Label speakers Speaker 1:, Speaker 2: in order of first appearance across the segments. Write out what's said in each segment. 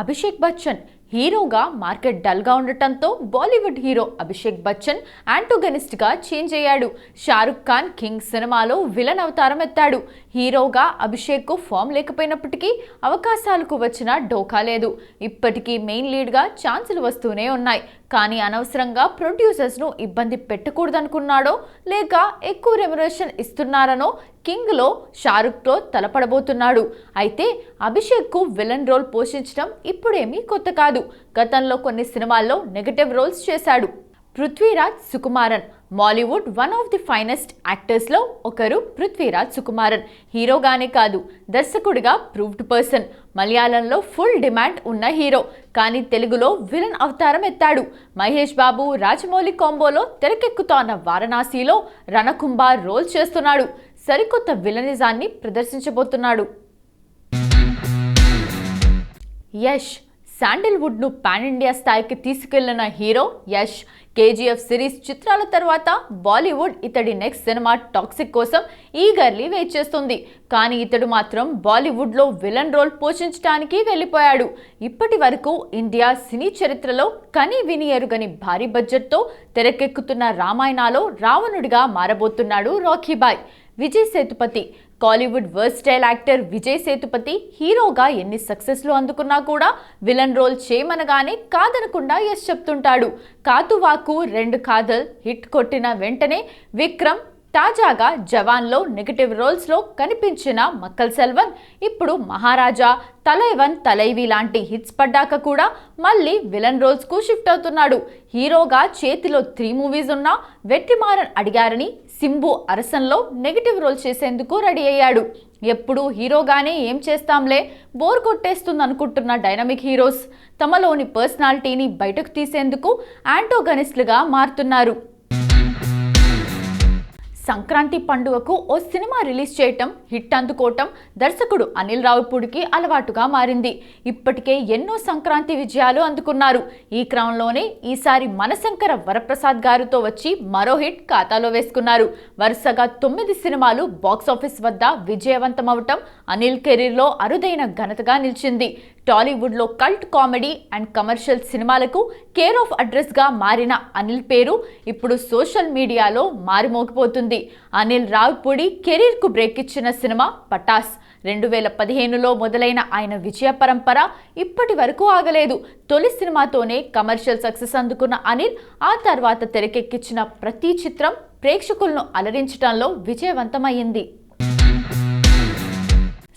Speaker 1: అభిషేక్ బచ్చన్ హీరోగా మార్కెట్ డల్గా ఉండటంతో బాలీవుడ్ హీరో అభిషేక్ బచ్చన్ యాంటోగనిస్ట్గా చేంజ్ అయ్యాడు. షారుఖ్ ఖాన్ కింగ్ సినిమాలో విలన్ అవతారం ఎత్తాడు. హీరోగా అభిషేక్కు ఫామ్ లేకపోయినప్పటికీ అవకాశాలకు వచ్చిన డోకా లేదు. ఇప్పటికీ మెయిన్ లీడ్గా ఛాన్సులు వస్తూనే ఉన్నాయి. కానీ అనవసరంగా ప్రొడ్యూసర్స్ను ఇబ్బంది పెట్టకూడదనుకున్నాడో లేక ఎక్కువ రెమ్యునరేషన్ ఇస్తున్నారనో కింగ్లో షారుఖ్తో తలపడబోతున్నాడు. అయితే అభిషేక్కు విలన్ రోల్ పోషించడం ఇప్పుడేమీ కొత్త కాదు. గతంలో కొన్ని సినిమాల్లో నెగటివ్ రోల్స్ చేశాడు. Prithviraj Sukumaran Mollywood one of the finest యాక్టర్స్లో ఒకరు పృథ్వీరాజ్ సుకుమారన్. హీరోగానే కాదు, దర్శకుడిగా ప్రూవ్డ్ పర్సన్. మలయాళంలో ఫుల్ డిమాండ్ ఉన్న హీరో, కానీ తెలుగులో విలన్ అవతారం ఎత్తాడు. మహేష్ బాబు రాజమౌళి కాంబోలో తెరకెక్కుతోన్న వారణాసిలో రణకుంభ రోల్ చేస్తున్నాడు. సరికొత్త విలనిజాన్ని ప్రదర్శించబోతున్నాడు. యష్ శాండిల్వుడ్ను పాన్ ఇండియా స్థాయికి తీసుకెళ్లిన హీరో యష్. కేజీఎఫ్ సిరీస్ చిత్రాల తర్వాత బాలీవుడ్ ఇతడి నెక్స్ట్ సినిమా టాక్సిక్ కోసం ఈగర్లీ వెయిట్ చేస్తుంది. కానీ ఇతడు మాత్రం బాలీవుడ్లో విలన్ రోల్ పోషించడానికి వెళ్ళిపోయాడు. ఇప్పటి వరకు ఇండియా సినీ చరిత్రలో కని విని ఎరుగని భారీ బడ్జెట్తో తెరకెక్కుతున్న రామాయణాలో రావణుడిగా మారబోతున్నాడు Rocky Bhai. Vijay Sethupathi Kollywood versatile actor Vijay Sethupathi హీరోగా ఎన్ని సక్సెస్లు అందుకున్నా కూడా విలన్ రోల్ చేయమనగానే కాదనకుండా యశ్ చెప్తుంటాడు. కాతువాకు 2 కాదల్ హిట్ కొట్టిన వెంటనే విక్రమ్, తాజాగా జవాన్లో నెగటివ్ రోల్స్లో కనిపించిన మక్కల్ సెల్వన్, ఇప్పుడు మహారాజా, తలైవన్ తలైవి లాంటి హిట్స్ పడ్డాక కూడా మళ్ళీ విలన్ రోల్స్కు షిఫ్ట్ అవుతున్నాడు. హీరోగా చేతిలో 3 మూవీస్ ఉన్నా వెట్రిమారన్ అడిగారని సింబు అరసన్లో నెగటివ్ రోల్ చేసేందుకు రెడీ అయ్యాడు. ఎప్పుడు హీరోగానే ఏం చేస్తాంలే, బోర్ కొట్టేస్తుంది అనుకుంటున్న డైనమిక్ హీరోస్ తమలోని పర్సనాలిటీని బయటకు తీసేందుకు యాంటోగనిస్ట్లుగా మారుతున్నారు. సంక్రాంతి పండుగకు ఓ సినిమా రిలీజ్ చేయటం, హిట్ అందుకోవటం దర్శకుడు అనిల్ రావిపూడికి అలవాటుగా మారింది. ఇప్పటికే ఎన్నో సంక్రాంతి విజయాలు అందుకున్నారు. ఈ క్రమంలోనే ఈసారి మనశంకర వరప్రసాద్ గారితో వచ్చి మరో హిట్ ఖాతాలో వేసుకున్నారు. వరుసగా 9 సినిమాలు బాక్సాఫీస్ వద్ద విజయవంతమవటం అనిల్ కెరీర్లో అరుదైన ఘనతగా నిలిచింది. టాలీవుడ్లో కల్ట్ కామెడీ అండ్ కమర్షియల్ సినిమాలకు కేర్ ఆఫ్ అడ్రస్గా మారిన అనిల్ పేరు ఇప్పుడు సోషల్ మీడియాలో మారుమోగిపోతుంది. అనిల్ రావిపూడి కెరీర్కు బ్రేక్ ఇచ్చిన సినిమా పటాస్. 2015లో మొదలైన ఆయన విజయ పరంపర ఇప్పటి వరకు ఆగలేదు. తొలి సినిమాతోనే కమర్షియల్ సక్సెస్ అందుకున్న అనిల్ ఆ తర్వాత తెరకెక్కించిన ప్రతి చిత్రం ప్రేక్షకులను అలరించడంలో విజయవంతమైంది.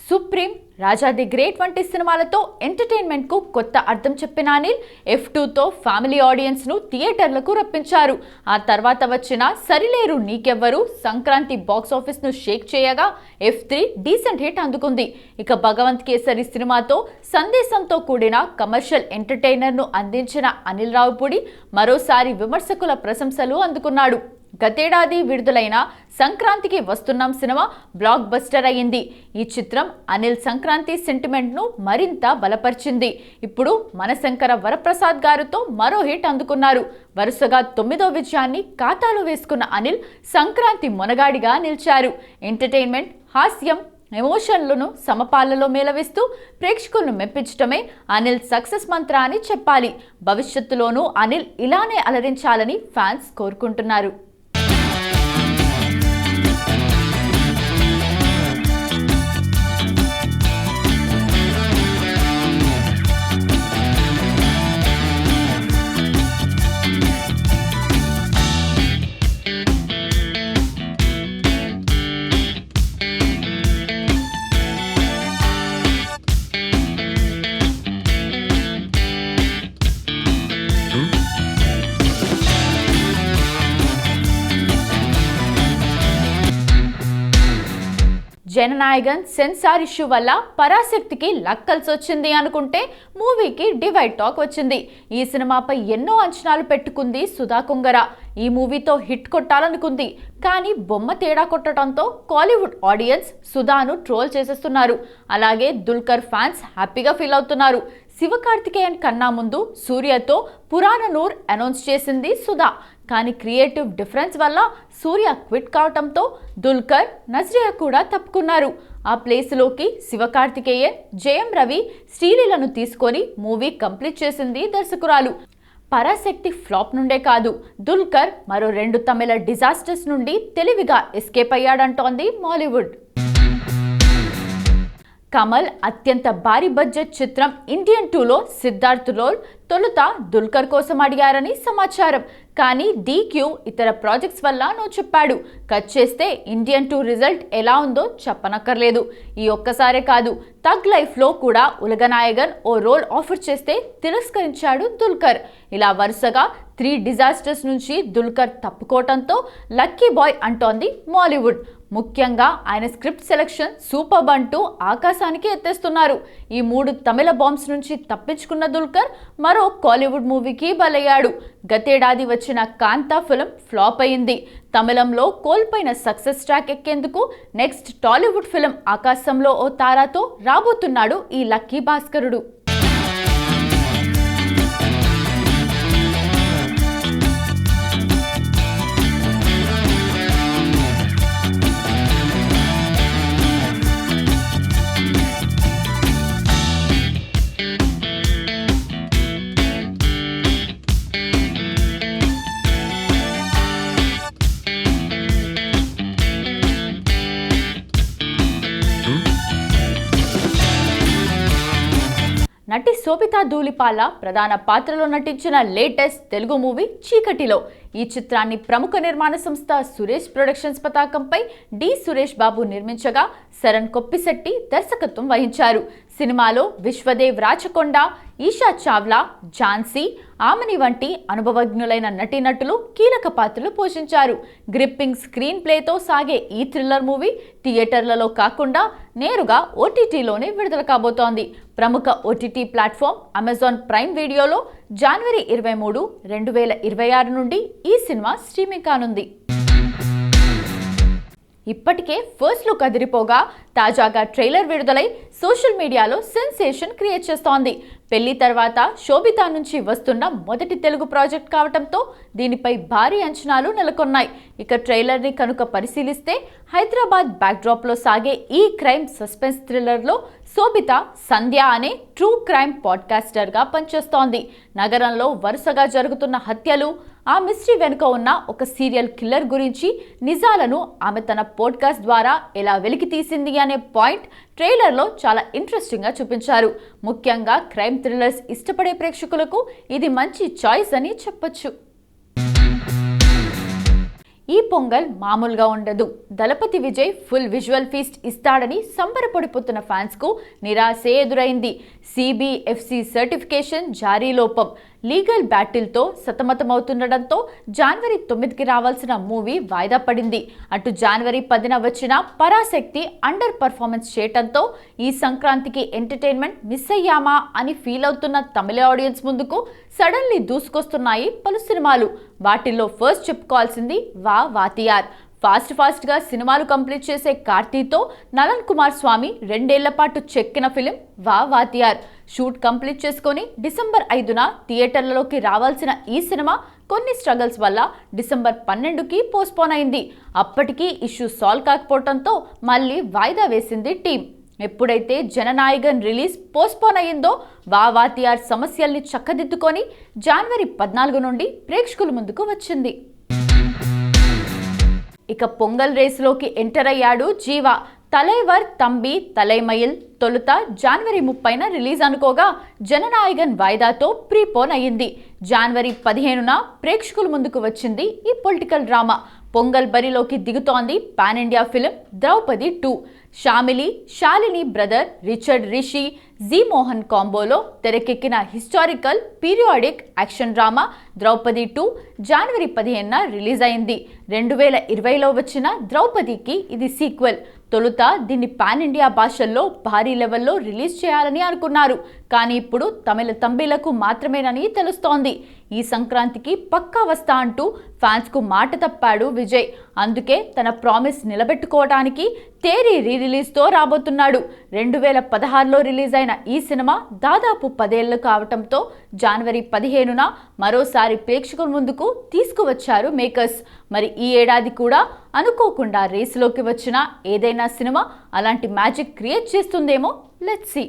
Speaker 1: సుప్రీం, రాజా ది గ్రేట్ వంటి సినిమాలతో ఎంటర్టైన్మెంట్కు కొత్త అర్థం చెప్పిన అనిల్ F2తో ఫ్యామిలీ ఆడియన్స్ను థియేటర్లకు రప్పించారు. ఆ తర్వాత వచ్చిన సరిలేరు నీకెవ్వరు సంక్రాంతి బాక్సాఫీస్ను షేక్ చేయగా F3 డీసెంట్ హిట్ అందుకుంది. ఇక భగవంత్ కేసరి సినిమాతో సందేశంతో కూడిన కమర్షియల్ ఎంటర్టైనర్ను అందించిన అనిల్ రావిపూడి మరోసారి విమర్శకుల ప్రశంసలు అందుకున్నాడు. గతేడాది విడుదలైన సంక్రాంతికి వస్తున్నాం సినిమా బ్లాక్ బస్టర్ అయ్యింది. ఈ చిత్రం అనిల్ సంక్రాంతి సెంటిమెంట్ను మరింత బలపరిచింది. ఇప్పుడు మనశంకర వరప్రసాద్ గారితో మరో హిట్ అందుకున్నారు. వరుసగా 9వ విజయాన్ని ఖాతాలో వేసుకున్న అనిల్ సంక్రాంతి మొనగాడిగా నిలిచారు. ఎంటర్టైన్మెంట్, హాస్యం, ఎమోషన్లను సమపాలలో మేళవిస్తూ ప్రేక్షకులను మెప్పించడమే అనిల్ సక్సెస్ మంత్ర అని చెప్పాలి. భవిష్యత్తులోనూ అనిల్ ఇలానే అలరించాలని ఫ్యాన్స్ కోరుకుంటున్నారు. జననాయగన్ సెన్సార్ ఇష్యూ వల్ల పరాశక్తికి లక్కల్సి వచ్చింది అనుకుంటే మూవీకి డివైడ్ టాక్ వచ్చింది. ఈ సినిమాపై ఎన్నో అంచనాలు పెట్టుకుంది సుధా కొంగర. ఈ మూవీతో హిట్ కొట్టాలనుకుంది, కానీ బొమ్మ తేడా కొట్టడంతో కాలీవుడ్ ఆడియన్స్ సుధాను ట్రోల్ చేసేస్తున్నారు. అలాగే దుల్కర్ ఫ్యాన్స్ హ్యాపీగా ఫీల్ అవుతున్నారు. శివకార్తికేయన్ కన్నా ముందు సూర్యతో పురాణనూర్ అనౌన్స్ చేసింది సుధా. కానీ క్రియేటివ్ డిఫరెన్స్ వల్ల సూర్య క్విట్ కావటంతో దుల్కర్, నజ్రియా కూడా తప్పుకున్నారు. ఆ ప్లేస్లోకి శివకార్తికేయన్, జయం రవి, శ్రీలీలను తీసుకొని మూవీ కంప్లీట్ చేసింది దర్శకురాలు. పరాశక్తి ఫ్లాప్ నుండే కాదు, దుల్కర్ మరో 2 తమిళ డిజాస్టర్స్ నుండి తెలివిగా ఎస్కేప్ అయ్యాడంటోంది మాలీవుడ్. కమల్ అత్యంత భారీ బడ్జెట్ చిత్రం ఇండియన్ 2లో సిద్ధార్థ్ రోల్ తొలుత దుల్కర్ కోసం అడిగారని సమాచారం. కానీ DQ ఇతర ప్రాజెక్ట్స్ వల్ల నో చెప్పాడు. కట్ చేస్తే ఇండియన్ 2 రిజల్ట్ ఎలా ఉందో చెప్పనక్కర్లేదు. ఈ ఒక్కసారే కాదు, తగ్ లైఫ్లో కూడా ఉలగనాయగన్ ఓ రోల్ ఆఫర్ చేస్తే తిరస్కరించాడు దుల్కర్. ఇలా వరుసగా 3 డిజాస్టర్స్ నుంచి దుల్కర్ తప్పుకోవటంతో లక్కీ బాయ్ అంటోంది మాలీవుడ్. ముఖ్యంగా ఆయన స్క్రిప్ట్ సెలెక్షన్ సూపర్బ్ అంటూ ఆకాశానికి ఎత్తేస్తున్నారు. ఈ 3 తమిళ బాంబ్స్ నుంచి తప్పించుకున్న దుల్కర్ మరో కాలీవుడ్ మూవీకి బలయ్యాడు. గతేడాది వచ్చిన కాంతా ఫిల్మ్ ఫ్లాప్ అయింది. తమిళంలో కోల్పోయిన సక్సెస్ ట్రాక్ ఎక్కేందుకు నెక్స్ట్ టాలీవుడ్ ఫిల్మ్ ఆకాశంలో ఓ తారాతో రాబోతున్నాడు ఈ లక్కీ భాస్కరుడు. నటి శోభితా ధూళిపాల ప్రధాన పాత్రలో నటించిన లేటెస్ట్ తెలుగు మూవీ చీకటిలో. ఈ చిత్రాన్ని ప్రముఖ నిర్మాణ సంస్థ సురేష్ ప్రొడక్షన్స్ పతాకంపై డి సురేష్ బాబు నిర్మించగా శరణ్ కొప్పిశెట్టి దర్శకత్వం వహించారు. సినిమాలో విశ్వదేవ్ రాచకొండ, ఈషా చావ్లా, ఝాన్సీ, ఆమని వంటి అనుభవజ్ఞులైన నటీనటులు కీలక పాత్రలు పోషించారు. గ్రిప్పింగ్ స్క్రీన్ ప్లేతో సాగే ఈ థ్రిల్లర్ మూవీ థియేటర్లలో కాకుండా నేరుగా OTTలోనే విడుదల కాబోతోంది. ప్రముఖ OTT ప్లాట్ఫామ్ అమెజాన్ ప్రైమ్ వీడియోలో జనవరి 23, 2026 నుండి ఈ సినిమా స్ట్రీమింగ్ కానుంది. ఇప్పటికే ఫస్ట్ లుక్ అదిరిపోగా తాజాగా ట్రైలర్ విడుదలై సోషల్ మీడియాలో సెన్సేషన్ క్రియేట్ చేస్తోంది. పెళ్లి తర్వాత శోభితా నుంచి వస్తున్న మొదటి తెలుగు ప్రాజెక్ట్ కావడంతో దీనిపై భారీ అంచనాలు నెలకొన్నాయి. ఇక ట్రైలర్ని కనుక పరిశీలిస్తే హైదరాబాద్ బ్యాక్డ్రాప్లో సాగే ఈ క్రైమ్ సస్పెన్స్ థ్రిల్లర్లో శోభితా సంధ్య అనే ట్రూ క్రైమ్ పాడ్కాస్టర్గా పనిచేస్తోంది. నగరంలో వరుసగా జరుగుతున్న హత్యలు, ఆ మిస్టరీ వెనుక ఉన్న ఒక సీరియల్ కిల్లర్ గురించి నిజాలను ఆమె తన పోడ్కాస్ట్ ద్వారా ఎలా వెలికి తీసింది అనే పాయింట్ ట్రైలర్లో చాలా ఇంట్రెస్టింగ్గా చూపించారు. ముఖ్యంగా క్రైమ్ థ్రిల్లర్స్ ఇష్టపడే ప్రేక్షకులకు ఇది మంచి చాయిస్ అని చెప్పొచ్చు. ఈ పొంగల్ మామూలుగా ఉండదు. దళపతి విజయ్ ఫుల్ విజువల్ ఫీస్ట్ ఇస్తాడని సంబరపడిపోతున్న ఫ్యాన్స్కు నిరాశే ఎదురైంది. CBFC సర్టిఫికేషన్ జారీ లోపం, లీగల్ బ్యాటిల్తో సతమతమవుతుండటంతో జనవరి 9కి రావాల్సిన మూవీ వాయిదా పడింది. అటు జనవరి 10న వచ్చిన పరాశక్తి అండర్ పర్ఫార్మెన్స్ చేయటంతో ఈ సంక్రాంతికి ఎంటర్టైన్మెంట్ మిస్ అయ్యామా అని ఫీల్ అవుతున్న తమిళ ఆడియన్స్ ముందుకు సడన్లీ దూసుకొస్తున్నాయి పలు సినిమాలు. వాటిల్లో ఫస్ట్ చెప్పుకోవాల్సింది వాతియార్. ఫాస్ట్గా సినిమాలు కంప్లీట్ చేసే కార్తీతో నలన్ కుమార్ స్వామి 2 ఏళ్ల పాటు చెక్కిన ఫిలిం వాతియార్ షూట్ కంప్లీట్ చేసుకొని డిసెంబర్ 5న థియేటర్లలోకి రావాల్సిన ఈ సినిమా కొన్ని స్ట్రగల్స్ వల్ల డిసెంబర్ 12కి పోస్ట్పోన్ అయింది. అప్పటికీ ఇష్యూ సాల్వ్ కాకపోవడంతో మళ్ళీ వాయిదా వేసింది టీం. ఎప్పుడైతే జననాయగన్ రిలీజ్ పోస్ట్పోన్ అయ్యిందో వాతియార్ సమస్యల్ని చక్కదిద్దుకొని జనవరి 14 నుండి ప్రేక్షకుల ముందుకు వచ్చింది. ఇక పొంగల్ రేసులోకి ఎంటర్ అయ్యాడు జీవా. తలైవర్ తంబి తలైమయిల్ తొలుత జనవరి 30న రిలీజ్ అనుకోగా జననాయగన్ వాయిదాతో ప్రీపోన్ అయ్యింది. జనవరి 15న ప్రేక్షకుల ముందుకు వచ్చింది ఈ పొలిటికల్ డ్రామా. పొంగల్ బరిలోకి దిగుతోంది pan India film Draupadi 2. Shalini brother Richard Rishi, G Mohan కాంబోలో తెరకెక్కిన historical periodic action drama Draupadi 2 జనవరి 15న రిలీజ్ అయింది. 2020లో వచ్చిన ద్రౌపదికి ఇది సీక్వెల్. తొలుత దీన్ని పాన్ ఇండియా భాషల్లో భారీ లెవెల్లో రిలీజ్ చేయాలని అనుకున్నారు. కానీ ఇప్పుడు తమిళ తంబిలకు మాత్రమేనని తెలుస్తోంది. ఈ సంక్రాంతికి పక్కా వస్తా అంటూ ఫ్యాన్స్కు మాట తప్పాడు విజయ్. అందుకే తన ప్రామిస్ నిలబెట్టుకోవడానికి తేరీ రిలీజ్తో రాబోతున్నాడు. 2016లో రిలీజ్ అయిన ఈ సినిమా దాదాపు 10 ఏళ్లు కావటంతో జనవరి 15న మరోసారి ప్రేక్షకుల ముందుకు తీసుకువచ్చారు మేకర్స్. మరి ఈ ఏడాది కూడా అనుకోకుండా రేసులోకి వచ్చిన ఏదైనా సినిమా అలాంటి మ్యాజిక్ క్రియేట్ చేస్తుందేమో, లెట్స్ సీ.